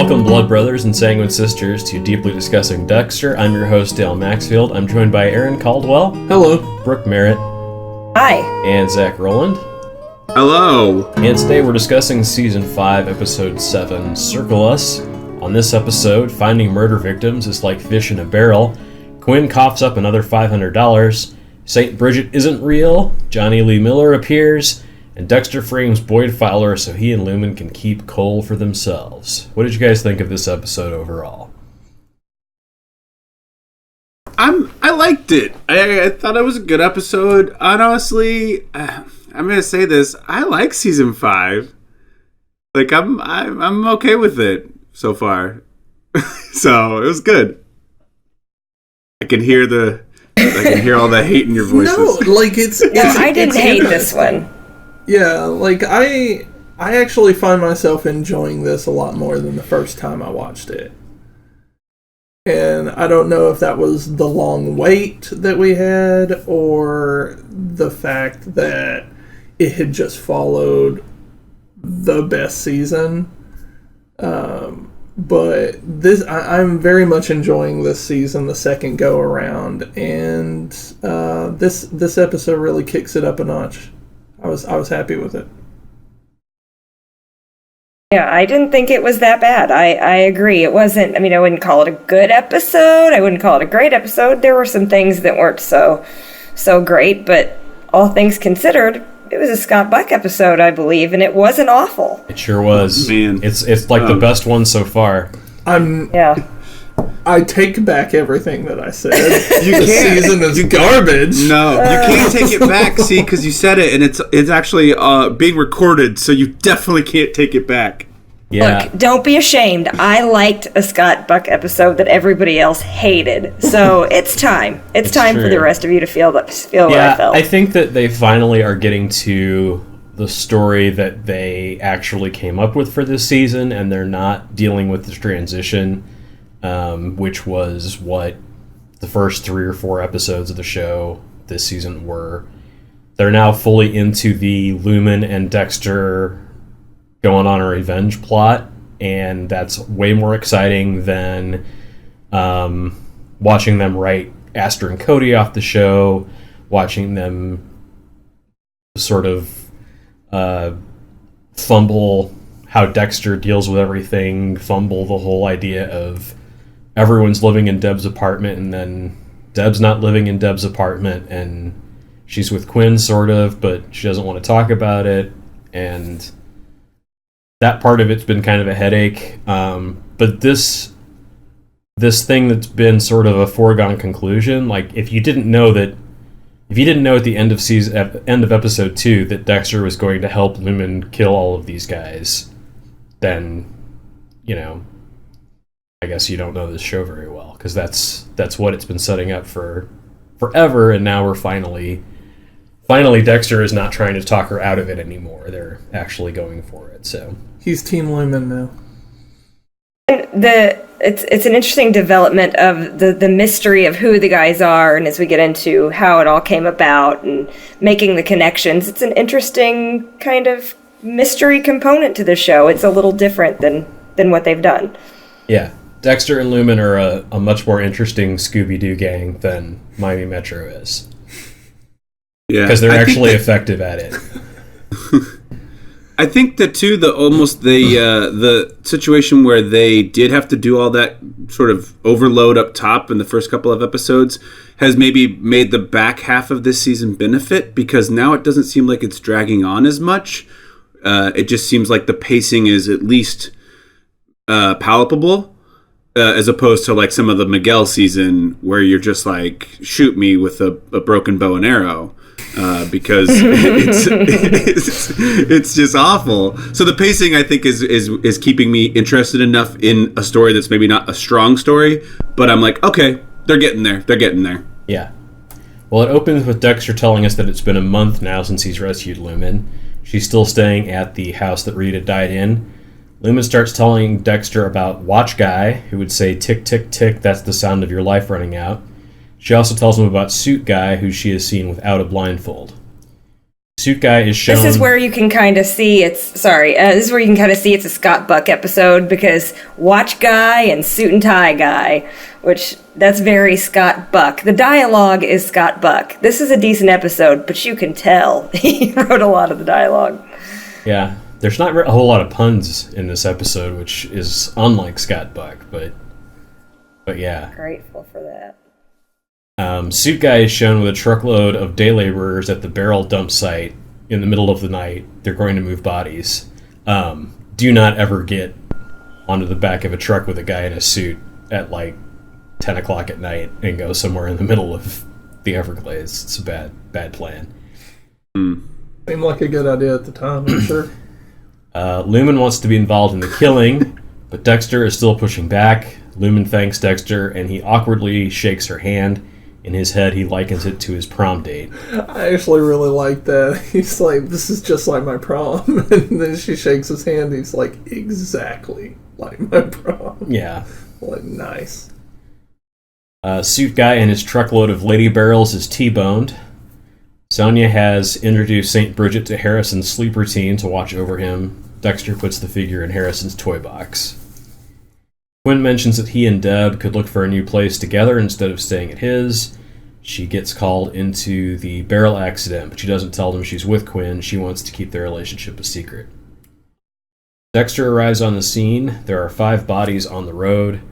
Welcome, blood brothers and sanguine sisters, to Deeply Discussing Dexter. I'm your host, Dale Maxfield. I'm joined by Aaron Caldwell. Hello. Brooke Merritt. Hi. And Zach Rowland. Hello. And today we're discussing Season 5, Episode 7, Circle Us. On this episode, finding murder victims is like fish in a barrel. Quinn coughs up another $500. St. Bridget isn't real. Johnny Lee Miller appears. And Dexter frames Boyd Fowler so he and Lumen can keep Cole for themselves. What did you guys think of this episode overall? I liked it. I thought it was a good episode. And honestly, I'm gonna say this. I like season 5. Like I'm okay with it so far. So it was good. I can hear all the hate in your voices. No, like it's I didn't hate this one. Yeah, like I actually find myself enjoying this a lot more than the first time I watched it. And I don't know if that was the long wait that we had or the fact that it had just followed the best season. But I'm very much enjoying this season, the second go around, and this episode really kicks it up a notch. I was happy with it. Yeah, I didn't think it was that bad. I agree. It wasn't, I wouldn't call it a good episode. I wouldn't call it a great episode. There were some things that weren't so great, but all things considered, it was a Scott Buck episode, I believe, and it wasn't awful. It sure was. Man. It's like the best one so far. I take back everything that I said. You can't. Season is garbage. No, you can't take it back. See, because you said it, and it's actually being recorded, so you definitely can't take it back. Yeah. Look, don't be ashamed. I liked a Scott Buck episode that everybody else hated. So it's time. It's time true. for the rest of you to feel what I felt. I think that they finally are getting to the story that they actually came up with for this season, and they're not dealing with this transition, which was what the first 3 or 4 episodes of the show this season were. They're now fully into the Lumen and Dexter going on a revenge plot, and that's way more exciting than watching them write Aster and Cody off the show, watching them sort of fumble how Dexter deals with everything, fumble the whole idea of everyone's living in Deb's apartment, and then Deb's not living in Deb's apartment, and she's with Quinn, sort of, but she doesn't want to talk about it, and that part of it's been kind of a headache. But this thing that's been sort of a foregone conclusion, like if you didn't know at the end of episode 2 that Dexter was going to help Lumen kill all of these guys, then I guess you don't know this show very well, because that's what it's been setting up for forever, and now we're finally Dexter is not trying to talk her out of it anymore. They're actually going for it. So He's Team Lumen now. It's an interesting development of the mystery of who the guys are, and as we get into how it all came about and making the connections, it's an interesting kind of mystery component to the show. It's a little different than what they've done. Yeah. Dexter and Lumen are a much more interesting Scooby-Doo gang than Miami Metro is. Yeah, because they're actually effective at it. I think that too, the situation where they did have to do all that sort of overload up top in the first couple of episodes has maybe made the back half of this season benefit, because now it doesn't seem like it's dragging on as much. It just seems like the pacing is at least palatable, as opposed to like some of the Miguel season where you're just like, shoot me with a broken bow and arrow. Because it's just awful. So the pacing, I think, is keeping me interested enough in a story that's maybe not a strong story, but I'm like, okay, they're getting there. Yeah. Well, it opens with Dexter telling us that it's been a month now since he's rescued Lumen. She's still staying at the house that Rita died in. Lumen starts telling Dexter about Watch Guy, who would say, tick, tick, tick, that's the sound of your life running out. She also tells him about Suit Guy, who she has seen without a blindfold. Suit Guy is shown. This is where you can kind of see it's a Scott Buck episode, because Watch Guy and Suit and Tie Guy, which that's very Scott Buck. The dialogue is Scott Buck. This is a decent episode, but you can tell he wrote a lot of the dialogue. Yeah, there's not a whole lot of puns in this episode, which is unlike Scott Buck, but yeah. Grateful for that. Suit Guy is shown with a truckload of day laborers at the barrel dump site in the middle of the night. They're going to move bodies. Do not ever get onto the back of a truck with a guy in a suit at like 10 o'clock at night and go somewhere in the middle of the Everglades. It's a bad plan. Seemed like a good idea at the time, I'm sure. Lumen wants to be involved in the killing, but Dexter is still pushing back. Lumen thanks Dexter, and he awkwardly shakes her hand. In his head, he likens it to his prom date. I actually really like that. He's like, this is just like my prom. And then she shakes his hand. He's like, exactly like my prom. Yeah. Like, nice. Suit Guy and his truckload of lady barrels is T-boned. Sonia has introduced St. Bridget to Harrison's sleep routine to watch over him. Dexter puts the figure in Harrison's toy box. Quinn mentions that he and Deb could look for a new place together instead of staying at his. She gets called into the barrel accident, but she doesn't tell them she's with Quinn. She wants to keep their relationship a secret. Dexter arrives on the scene. There are 5 bodies on the road.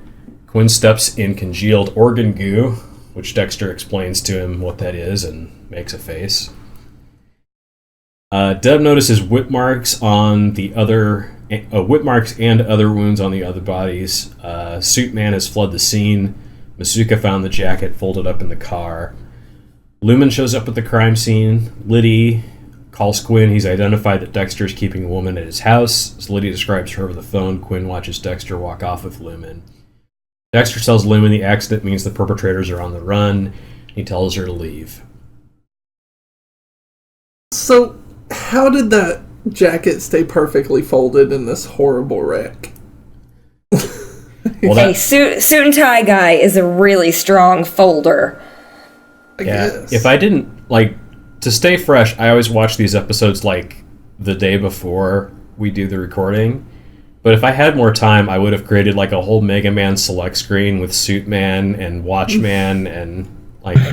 Quinn steps in congealed organ goo, which Dexter explains to him what that is and makes a face. Deb notices whip marks and other wounds on the other bodies. Suit Man has fled the scene. Masuka found the jacket folded up in the car. Lumen shows up at the crime scene. Liddy calls Quinn. He's identified that Dexter is keeping a woman at his house. As Liddy describes her over the phone, Quinn watches Dexter walk off with Lumen. Dexter tells Lumen the accident means the perpetrators are on the run. He tells her to leave. So, how did that jacket stay perfectly folded in this horrible wreck? Hey, suit and tie guy is a really strong folder. I guess. If I didn't, to stay fresh, I always watch these episodes, the day before we do the recording. But if I had more time, I would have created, a whole Mega Man select screen with Suit Man and Watchman and,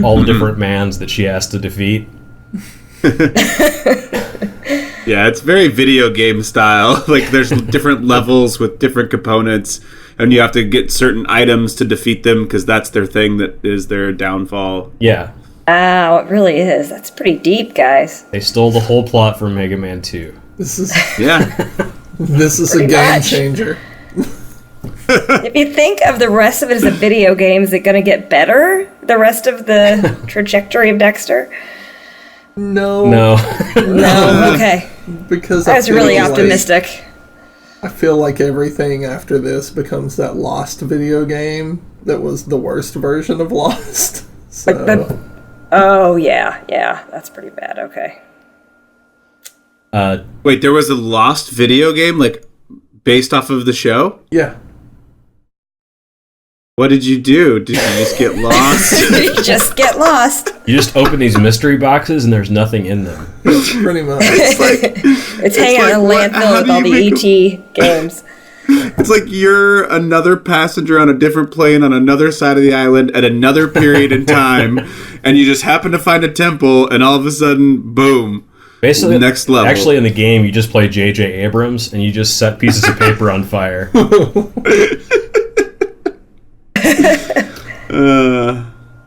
all the different mans that she has to defeat. Yeah, it's very video game style. There's different levels with different components, and you have to get certain items to defeat them because that's their thing that is their downfall. Yeah. Wow, it really is. That's pretty deep, guys. They stole the whole plot from Mega Man 2. This is Yeah. this is Pretty a game much. changer. If you think of the rest of it as a video game, is it going to get better? The rest of the trajectory of Dexter? No. No. No, okay. Because I was feel really like- optimistic. I feel like everything after this becomes that Lost video game that was the worst version of Lost. So, Oh, yeah, that's pretty bad, okay. Wait, there was a Lost video game, based off of the show? yeah. What did you do? Did you just get lost? You just get lost. You just open these mystery boxes and there's nothing in them. Pretty much. It's hanging out in a landfill with all the E.T. games. It's like you're another passenger on a different plane on another side of the island at another period in time, and you just happen to find a temple, and all of a sudden, boom. Basically, next level. Actually, in the game, you just play J.J. Abrams and you just set pieces of paper on fire.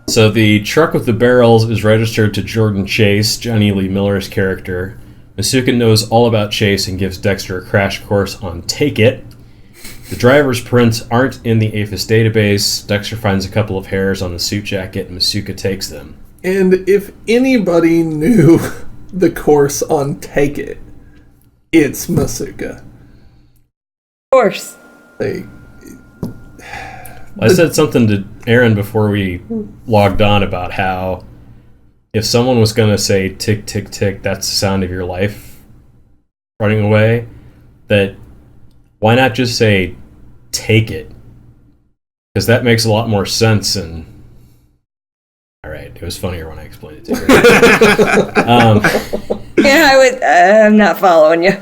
So the truck with the barrels is registered to Jordan Chase, Johnny Lee Miller's character. Masuka knows all about Chase and gives Dexter a crash course on Take It. The driver's prints aren't in the APHIS database. Dexter finds a couple of hairs on the suit jacket and Masuka takes them. And if anybody knew the course on Take It, it's Masuka. Of course. I said something to Aaron before we logged on about how if someone was going to say tick, tick, tick, that's the sound of your life running away, that why not just say take it? Because that makes a lot more sense. And all right, it was funnier when I explained it to Yeah, I'm not following you.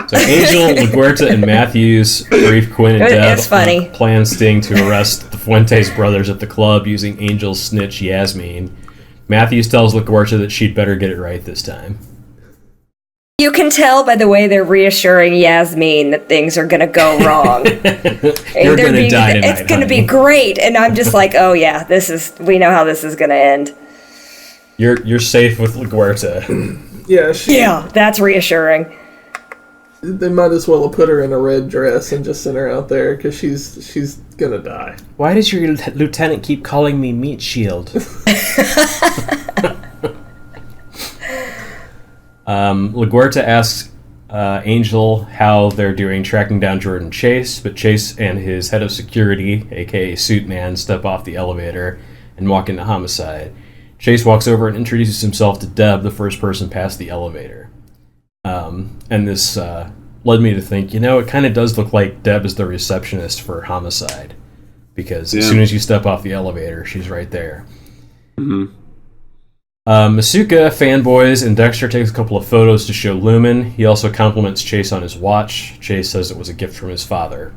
So Angel, LaGuerta, and Matthews brief Quinn and Deb It's funny. on plan Sting to arrest the Fuentes brothers at the club using Angel's snitch Yasmin. Matthews tells LaGuerta that she'd better get it right this time. You can tell by the way they're reassuring Yasmin that things are going to go wrong. You're going to die tonight, it's going to be great. And I'm just like, oh yeah, we know how this is going to end. You're safe with LaGuerta. Yeah, that's reassuring. They might as well have put her in a red dress and just sent her out there because she's gonna die. Why does your lieutenant keep calling me Meat Shield? LaGuerta asks Angel how they're doing tracking down Jordan Chase, but Chase and his head of security, aka Suit Man, step off the elevator and walk into Homicide. Chase walks over and introduces himself to Deb, the first person past the elevator. And this led me to think, it kind of does look like Deb is the receptionist for Homicide. Because as soon as you step off the elevator, she's right there. Mm-hmm. Masuka fanboys, and Dexter takes a couple of photos to show Lumen. He also compliments Chase on his watch. Chase says it was a gift from his father.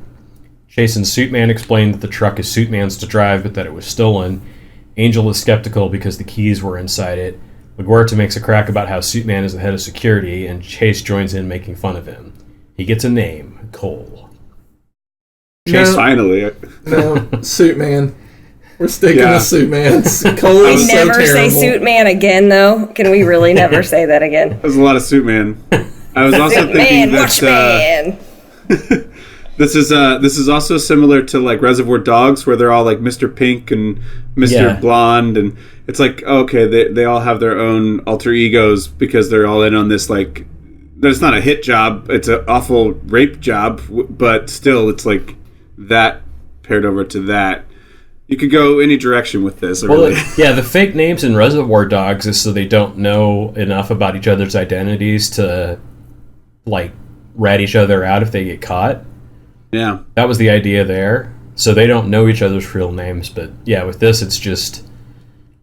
Chase and Suitman explain that the truck is Suitman's to drive, but that it was stolen. Angel is skeptical because the keys were inside it. LaGuerta makes a crack about how Suitman is the head of security, and Chase joins in making fun of him. He gets a name, Cole. Chase finally. No, Suitman. We're sticking with Suitman. Cole is so never terrible. say Suitman again, though. Can we really never say that again? There's a lot of Suitman. I was also thinking that this is also similar to like Reservoir Dogs, where they're all like Mr. Pink and Mr. Blonde, and it's like they all have their own alter egos because they're all in on this like. It's not a hit job; it's an awful rape job, but still, it's like that paired over to that. You could go any direction with this. Really. The fake names in Reservoir Dogs is so they don't know enough about each other's identities to like rat each other out if they get caught. Yeah. That was the idea there. So they don't know each other's real names, but yeah, with this it's just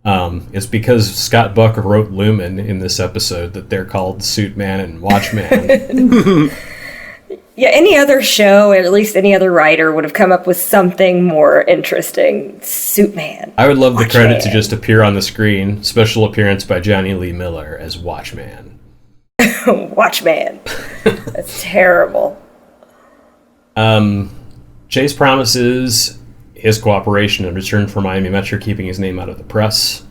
it's because Scott Buck wrote Lumen in this episode that they're called Suitman and Watchman. Yeah, any other show, or at least any other writer, would have come up with something more interesting. Suitman. I would love the credit to just appear on the screen. Special appearance by Johnny Lee Miller as Watchman. Watchman. That's terrible. Chase promises his cooperation in return for Miami Metro keeping his name out of the press.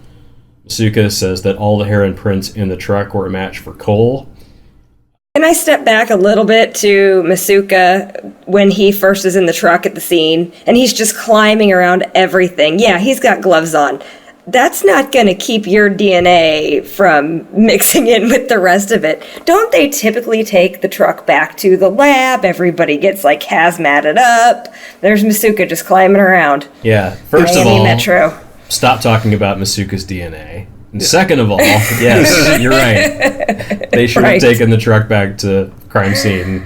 Masuka says that all the hair and prints in the truck were a match for Cole. Can I step back a little bit to Masuka when he first is in the truck at the scene and he's just climbing around everything? Yeah, he's got gloves on. That's not going to keep your DNA from mixing in with the rest of it. Don't they typically take the truck back to the lab? Everybody gets like hazmated up. There's Masuka just climbing around. Yeah, first Miami of all, Metro. Stop talking about Masuka's DNA. And second of all, yes, you're right. They should have taken the truck back to crime scene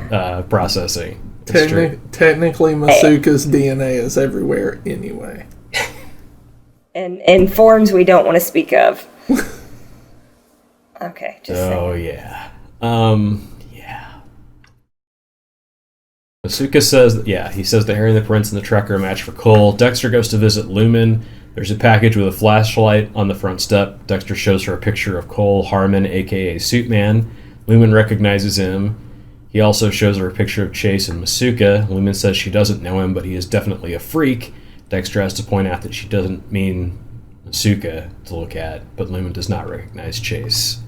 processing. Technically, Masuka's DNA is everywhere anyway. And in forms we don't want to speak of. Okay, just saying. Yeah. Masuka says, he says the hair and the prints in the truck are a match for Cole. Dexter goes to visit Lumen. There's a package with a flashlight on the front step. Dexter shows her a picture of Cole Harmon, a.k.a. Suitman. Lumen recognizes him. He also shows her a picture of Chase and Masuka. Lumen says she doesn't know him, but he is definitely a freak. Dexter has to point out that she doesn't mean Masuka to look at, but Lumen does not recognize Chase.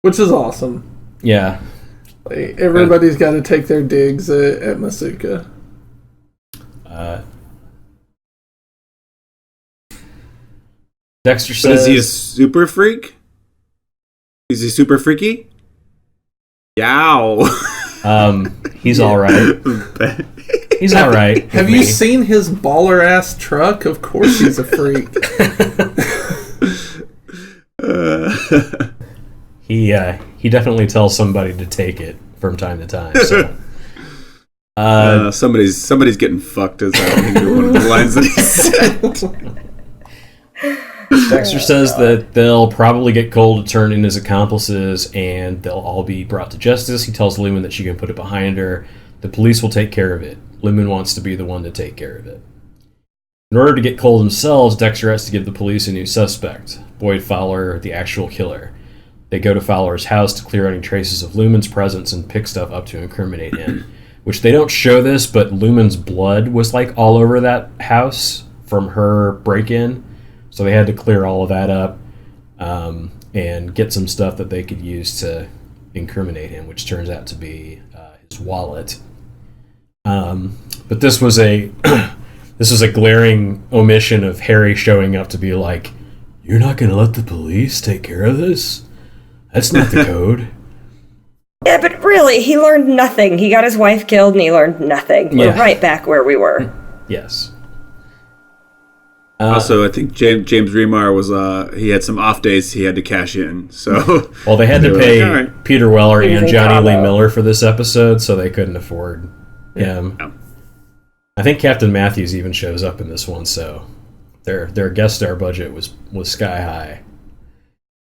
Which is awesome. Yeah. Like, everybody's got to take their digs at Masuka. Dexter says... But is he a super freak? Is he super freaky? Yow. He's alright. He's alright. Have you seen his baller-ass truck? Of course he's a freak. He definitely tells somebody to take it from time to time. So. Somebody's getting fucked, is one of the lines that he said. Dexter says that they'll probably get Cole to turn in his accomplices and they'll all be brought to justice. He tells Lumen that she can put it behind her. The police will take care of it. Lumen wants to be the one to take care of it. In order to get Cole themselves, Dexter has to give the police a new suspect, Boyd Fowler, the actual killer. They go to Fowler's house to clear any traces of Lumen's presence and pick stuff up to incriminate him. Which they don't show this, but Lumen's blood was like all over that house from her break-in. So they had to clear all of that up and get some stuff that they could use to incriminate him, which turns out to be his wallet. But this was a glaring omission of Harry showing up to be like, "You're not going to let the police take care of this? That's not the code." Yeah, but really, he learned nothing. He got his wife killed and he learned nothing. Yeah. We're right back where we were. Yes. Also, I think James Remar was he had some off days he had to cash in. So Well, they had to pay like, all right. Peter Weller and Using Johnny Lee Cabo. Miller for this episode, so they couldn't afford him. Yeah. I think Captain Matthews even shows up in this one, so their guest star budget was sky high.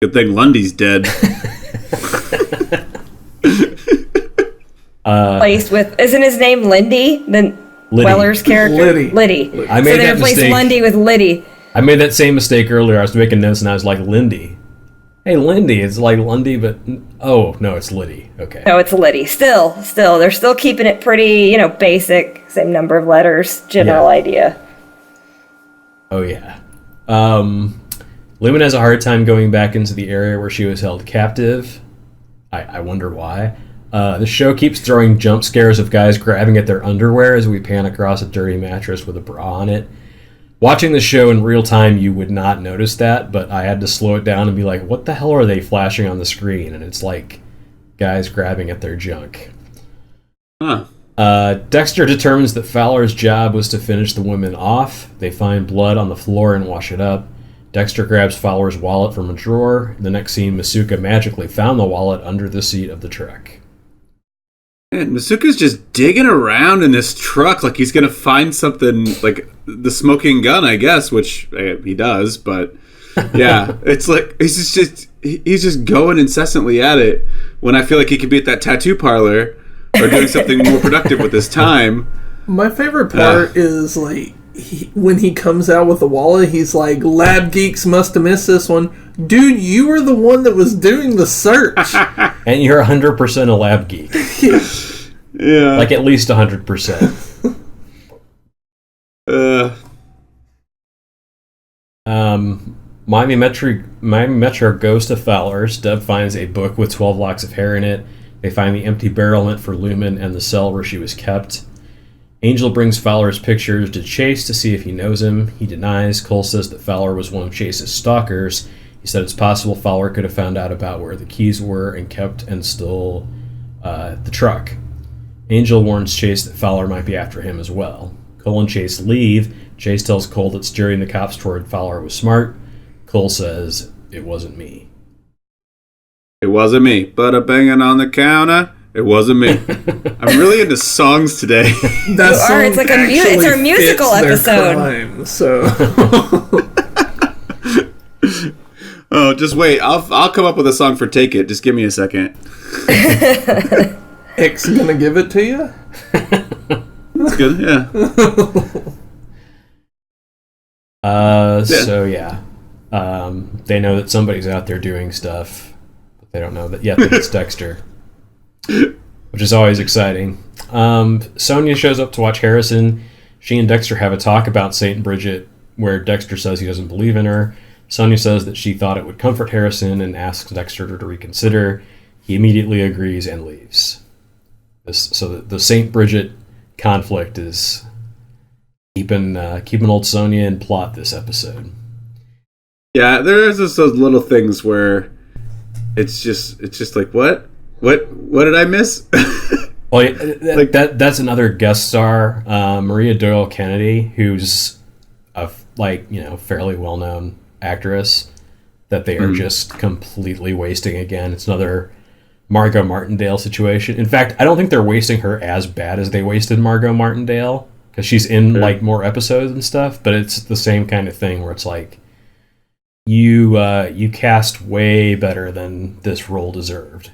Good thing Lundy's dead. Placed with, isn't his name Lindy? The Liddy. Weller's character? Liddy. I So made they that replaced mistake. Lundy with Liddy. I made that same mistake earlier. I was making notes and I was like, Lindy. Hey, Lindy. It's like Lundy, but oh no, it's Liddy. Okay. No, it's Liddy. Still, they're still keeping it pretty, basic. Same number of letters, general Yeah. idea. Oh yeah. Lumen has a hard time going back into the area where she was held captive. I wonder why. The show keeps throwing jump scares of guys grabbing at their underwear as we pan across a dirty mattress with a bra on it. Watching the show in real time, you would not notice that, but I had to slow it down and be like, what the hell are they flashing on the screen? And it's like guys grabbing at their junk. Huh. Dexter determines that Fowler's job was to finish the women off. They find blood on the floor and wash it up. Dexter grabs Fowler's wallet from a drawer. The next scene, Masuka magically found the wallet under the seat of the truck. Man, Masuka's just digging around in this truck like he's gonna find something like the smoking gun, I guess, which he does. But yeah, it's like he's just going incessantly at it. When I feel like he could be at that tattoo parlor or doing something more productive with his time. My favorite part is like when he comes out with the wallet, he's like, "Lab geeks must have missed this one, dude. You were the one that was doing the search." And you're 100% a lab geek. Yeah, Like at least 100%. Miami Metro goes to Fowler's. Deb finds a book with 12 locks of hair in it. They find the empty barrel meant for Lumen and the cell where she was kept. Angel brings Fowler's pictures to Chase to see if he knows him. He denies. Cole says that Fowler was one of Chase's stalkers. He said it's possible Fowler could have found out about where the keys were and kept and stole the truck. Angel warns Chase that Fowler might be after him as well. Cole and Chase leave. Chase tells Cole that steering the cops toward Fowler was smart. Cole says, "It wasn't me." it wasn't me. But a banging on the counter. It wasn't me. I'm really into songs today. That You are. It's song like it's our actually musical fits their episode. crime, so Oh, just wait. I'll come up with a song for Take It. Just give me a second. X gonna give it to you. That's good. Yeah. So yeah. They know that somebody's out there doing stuff, but they don't know that yet that it's Dexter. Which is always exciting. Sonia shows up to watch Harrison. She and Dexter have a talk about St. Bridget, where Dexter says he doesn't believe in her. Sonia says that she thought it would comfort Harrison and asks Dexter to reconsider. He immediately agrees and leaves. So the St. Bridget conflict is keeping old Sonia in plot this episode. Yeah, there's just those little things where it's just like what did I miss? Well, that's another guest star, Maria Doyle Kennedy, who's a fairly well-known actress that they are just completely wasting again. It's another Margot Martindale situation. In fact, I don't think they're wasting her as bad as they wasted Margot Martindale because she's in like more episodes and stuff. But it's the same kind of thing where it's like you cast way better than this role deserved.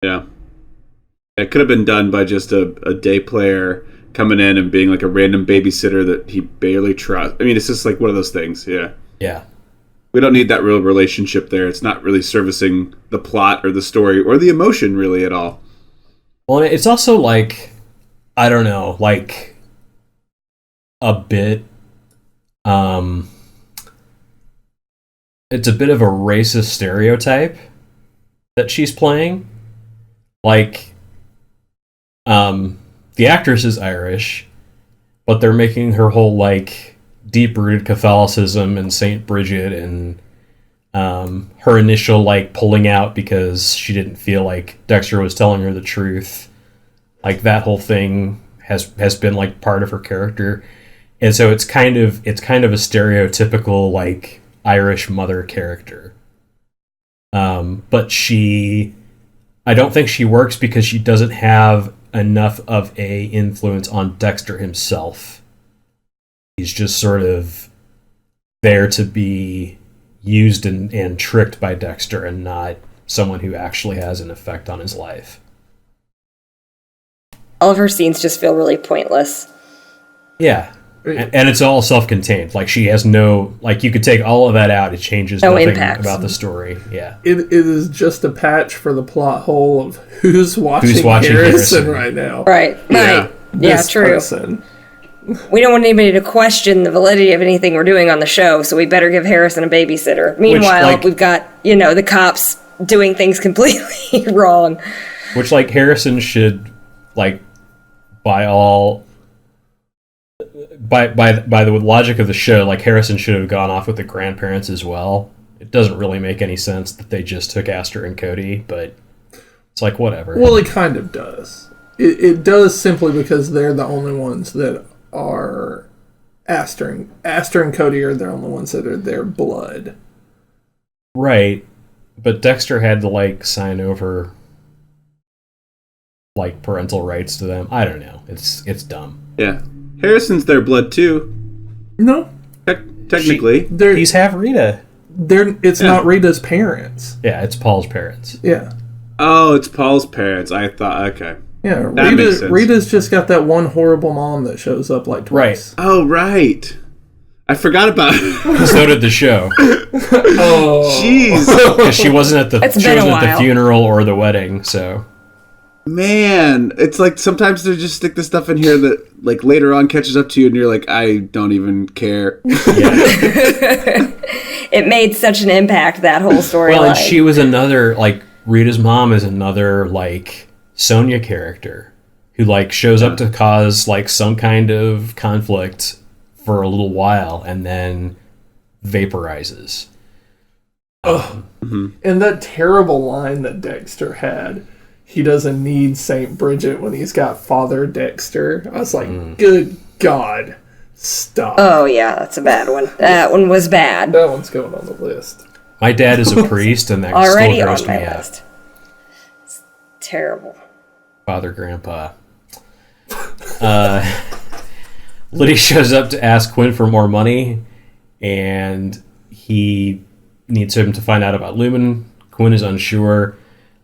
Yeah. It could have been done by just a day player coming in and being like a random babysitter that he barely trusts. I mean, it's just like one of those things. Yeah. Yeah. We don't need that real relationship there. It's not really servicing the plot or the story or the emotion really at all. Well, it's also like, I don't know, like a bit, it's a bit of a racist stereotype that she's playing. Like, the actress is Irish, but they're making her whole, like, deep-rooted Catholicism and Saint Bridget and her initial, like, pulling out because she didn't feel like Dexter was telling her the truth. Like, that whole thing has been, like, part of her character. And so it's kind of a stereotypical, like, Irish mother character. But I don't think she works because she doesn't have enough of a influence on Dexter himself. He's just sort of there to be used and tricked by Dexter and not someone who actually has an effect on his life. All of her scenes just feel really pointless. Yeah. And it's all self-contained. Like, she has no... Like, you could take all of that out. It changes No nothing impact. about the story. Yeah. It is just a patch for the plot hole of who's watching Harrison right now. Right. Yeah, This true. person. We don't want anybody to question the validity of anything we're doing on the show, so we better give Harrison a babysitter. Meanwhile, we've got, the cops doing things completely wrong. Which, like, Harrison should, like, by the logic of the show, like, Harrison should have gone off with the grandparents as well. It doesn't really make any sense that they just took Aster and Cody, but it's like, whatever. Well, it kind of does. It does simply because they're the only ones that are Aster and Cody are the only ones that are their blood. Right. But Dexter had to, like, sign over, like, parental rights to them. I don't know. It's dumb. Yeah. Harrison's their blood too. No. Technically. He's half Rita. It's not Rita's parents. Yeah, it's Paul's parents. Yeah. Oh, it's Paul's parents. I thought, okay. Yeah, That makes sense. Rita's just got that one horrible mom that shows up like twice. Right. Oh, right. I forgot about it. So did the show. Oh. Jeez. Because she wasn't at the while. funeral or the wedding, so... Man, it's like sometimes they just stick the stuff in here that, like, later on catches up to you and you're like, I don't even care. Yeah. It made such an impact, that whole storyline. Well, and she was another, like, Rita's mom is another, like, Sonia character who, like, shows up to cause, like, some kind of conflict for a little while and then vaporizes. And that terrible line that Dexter had, he doesn't need Saint Bridget when he's got Father Dexter. I was like, good God, stop. Oh, yeah, that's a bad one. That one was bad. That one's going on the list. My dad is a priest, and that Already still on grossed my me out. list. It's terrible. Father Grandpa. Liddy shows up to ask Quinn for more money, and he needs him to find out about Lumen. Quinn is unsure.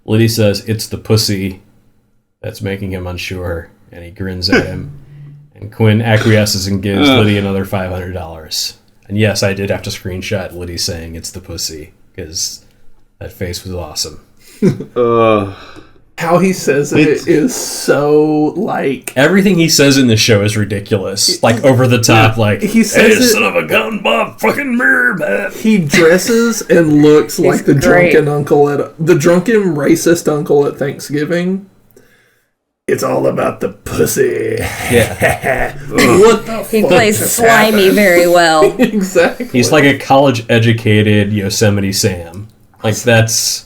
Liddy says it's the pussy that's making him unsure, and he grins at him. And Quinn acquiesces and gives Liddy another $500. And yes, I did have to screenshot Liddy saying it's the pussy, because that face was awesome. How he says it is so, like... Everything he says in this show is ridiculous. Like, over the top, like, he says hey, son of a gun, Bob, fucking mirror, man. He dresses and looks like the drunken uncle the drunken racist uncle at Thanksgiving. It's all about the pussy. Yeah. What the He fuck plays just slimy happened? very well. Exactly. He's like a college-educated Yosemite Sam. Like, that's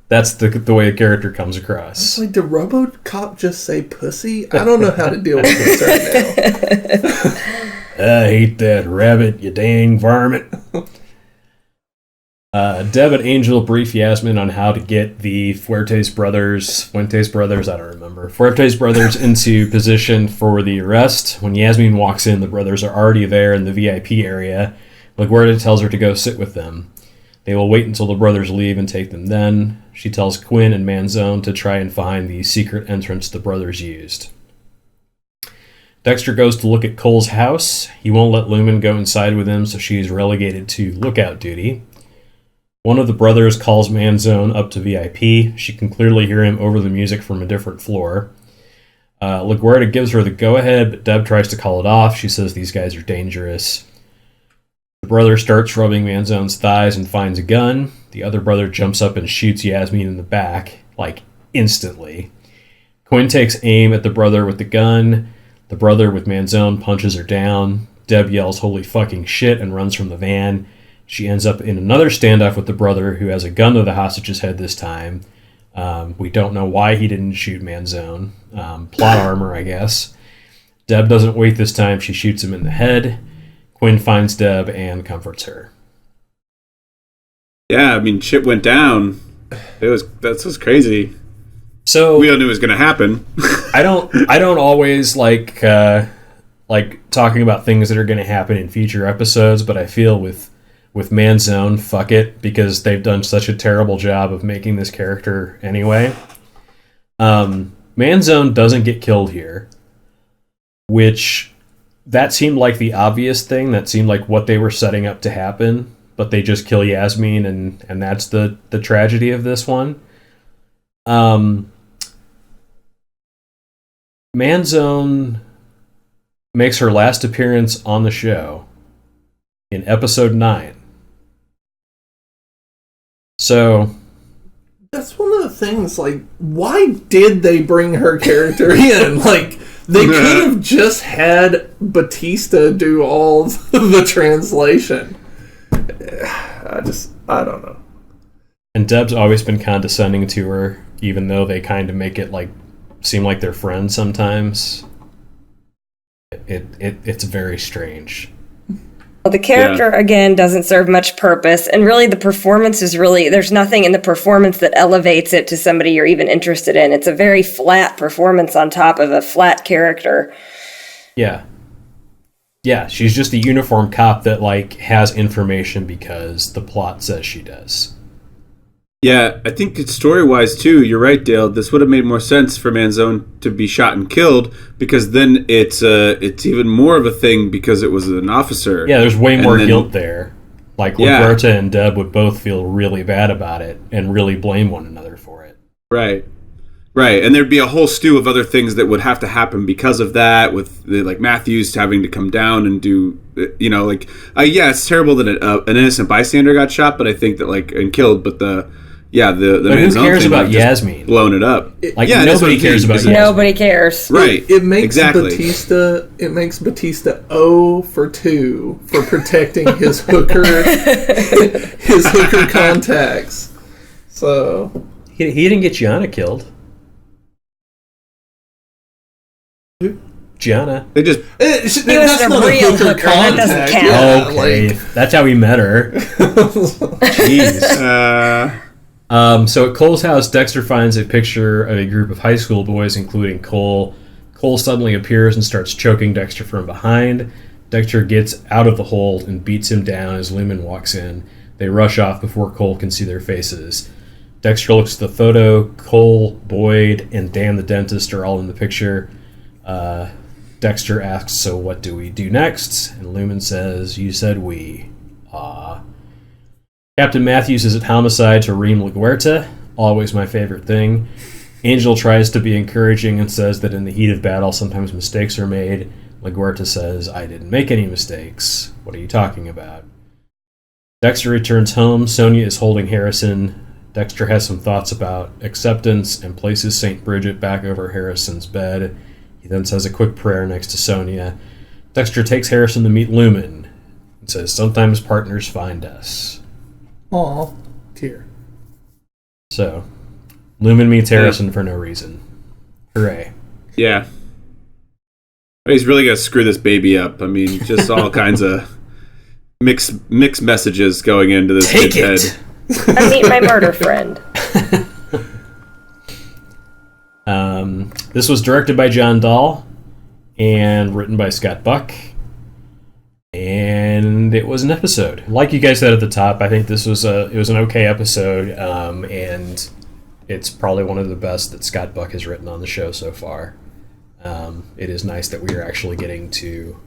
the way a character comes across. Like, did RoboCop just say pussy? I don't know how to deal with this right now. I hate that rabbit, you dang varmint. Deb and Angel brief Yasmin on how to get the Fuertes brothers, I don't remember, Fuertes brothers into position for the arrest. When Yasmin walks in, the brothers are already there in the VIP area. LaGuardia tells her to go sit with them. They will wait until the brothers leave and take them then. She tells Quinn and Manzone to try and find the secret entrance the brothers used. Dexter goes to look at Cole's house. He won't let Lumen go inside with him, so she is relegated to lookout duty. One of the brothers calls Manzone up to VIP. She can clearly hear him over the music from a different floor. LaGuardia gives her the go-ahead, but Deb tries to call it off. She says these guys are dangerous. The brother starts rubbing Manzone's thighs and finds a gun. The other brother jumps up and shoots Yasmin in the back, like, instantly. Quinn takes aim at the brother with the gun. The brother with Manzone punches her down. Deb yells, "Holy fucking shit," and runs from the van. She ends up in another standoff with the brother, who has a gun to the hostage's head this time. We don't know why he didn't shoot Manzone. Plot armor, I guess. Deb doesn't wait this time. She shoots him in the head. Quinn finds Deb and comforts her. Yeah, I mean, shit went down. That's just crazy. So we all knew it was going to happen. I don't always like talking about things that are going to happen in future episodes, but I feel with Manzone, fuck it, because they've done such a terrible job of making this character anyway. Manzone doesn't get killed here, which that seemed like the obvious thing. That seemed like what they were setting up to happen, but they just kill Yasmin, and that's the tragedy of this one. Manzone makes her last appearance on the show in episode 9. So that's one of the things, like, why did they bring her character in? Like, they could have just had Batista do all the translation. I don't know. And Deb's always been condescending to her, even though they kind of make it like seem like they're friends sometimes. It's very strange. Well, the character, again, doesn't serve much purpose, and really the performance is there's nothing in the performance that elevates it to somebody you're even interested in. It's a very flat performance on top of a flat character. Yeah, she's just a uniform cop that, like, has information because the plot says she does. Yeah, I think story-wise, too, you're right, Dale. This would have made more sense for Manzone to be shot and killed, because then it's even more of a thing because it was an officer. Yeah, there's way more guilt there. Like, LaGuardia and Deb would both feel really bad about it and really blame one another for it. Right. And there'd be a whole stew of other things that would have to happen because of that, with like Matthews having to come down and do, it's terrible that an innocent bystander got shot, but I think that and killed, but the who cares about Yasmin? Blown it up. Nobody cares about Yasmin. Nobody cares. Right. It makes Batista. It makes Batista 0 for 2 for protecting his hooker, contacts. So he didn't get Gianna killed. Gianna. They just. He was a real hooker. That doesn't count. Yeah, okay, that's how we met her. Jeez. So at Cole's house, Dexter finds a picture of a group of high school boys, including Cole. Cole suddenly appears and starts choking Dexter from behind. Dexter gets out of the hole and beats him down as Lumen walks in. They rush off before Cole can see their faces. Dexter looks at the photo. Cole, Boyd, and Dan the dentist are all in the picture. Dexter asks, "So what do we do next?" And Lumen says, "You said we." Captain Matthews is at homicide to ream LaGuardia, always my favorite thing. Angel tries to be encouraging and says that in the heat of battle, sometimes mistakes are made. LaGuardia says, "I didn't make any mistakes. What are you talking about?" Dexter returns home. Sonia is holding Harrison. Dexter has some thoughts about acceptance and places St. Bridget back over Harrison's bed. He then says a quick prayer next to Sonia. Dexter takes Harrison to meet Lumen and says, "Sometimes partners find us." Aw, tear. So, Lumen meets Harrison for no reason. Hooray. Yeah. He's really going to screw this baby up. I mean, just all kinds of mixed messages going into this kid's head. I meet my murder friend. This was directed by John Dahl and written by Scott Buck. And and it was an episode. Like you guys said at the top, I think this was an okay episode, and it's probably one of the best that Scott Buck has written on the show so far. It is nice that we are actually getting to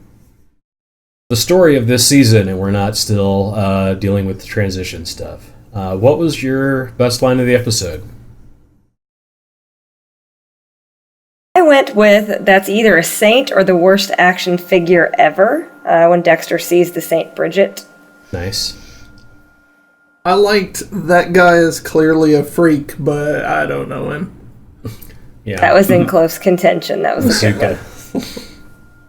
the story of this season, and we're not still dealing with the transition stuff. What was your best line of the episode? I went with, that's either a saint or the worst action figure ever, when Dexter sees the Saint Bridget. Nice. I liked that guy is clearly a freak, but I don't know him. Yeah. That was in close contention. That was a good one.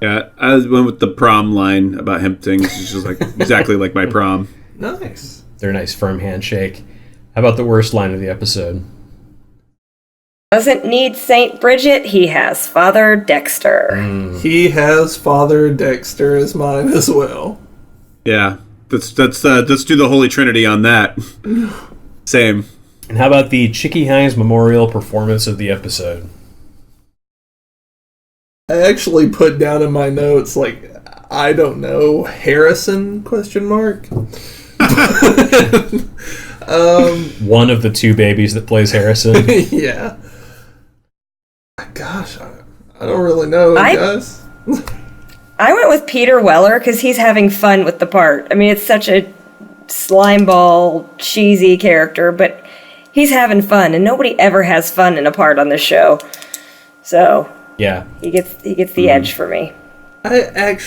Yeah, I went with the prom line about him things. It's just like exactly like my prom. Nice. They're a nice firm handshake. How about the worst line of the episode? Doesn't need Saint Bridget, he has Father Dexter. He has Father Dexter as mine as well. Yeah, let's do the Holy Trinity on that. Same. And how about the Chicky Hines Memorial performance of the episode? I actually put down in my notes, like, I don't know, Harrison, question mark? One of the two babies that plays Harrison. Yeah. Gosh, I don't really know, guys. I went with Peter Weller because he's having fun with the part. I mean, it's such a slimeball, cheesy character, but he's having fun, and nobody ever has fun in a part on this show. So Yeah. he gets the edge for me. I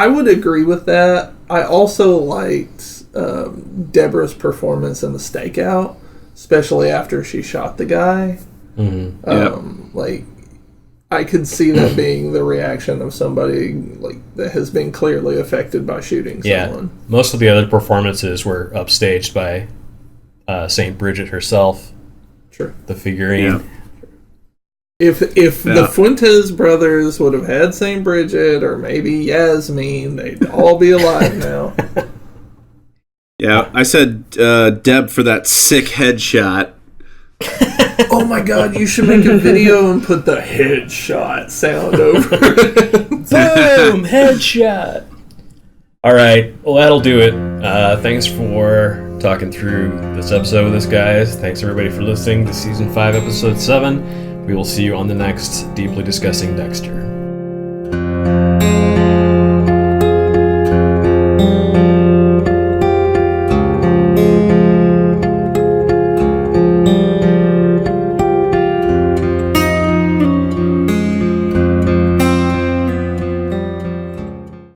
would agree with that. I also liked Deborah's performance in the stakeout, especially after she shot the guy. Like, I could see that being the reaction of somebody like that has been clearly affected by shooting someone. Yeah. Most of the other performances were upstaged by Saint Bridget herself. Sure. The figurine. Yeah. If the Fuentes brothers would have had St. Bridget or maybe Yasmin, they'd all be alive now. Yeah, I said Deb for that sick headshot. Oh my god, you should make a video and put the headshot sound over it. Boom! Headshot! Alright, well that'll do it. Thanks for talking through this episode with us, guys. Thanks everybody for listening to Season 5, Episode 7. We will see you on the next Deeply Discussing Dexter.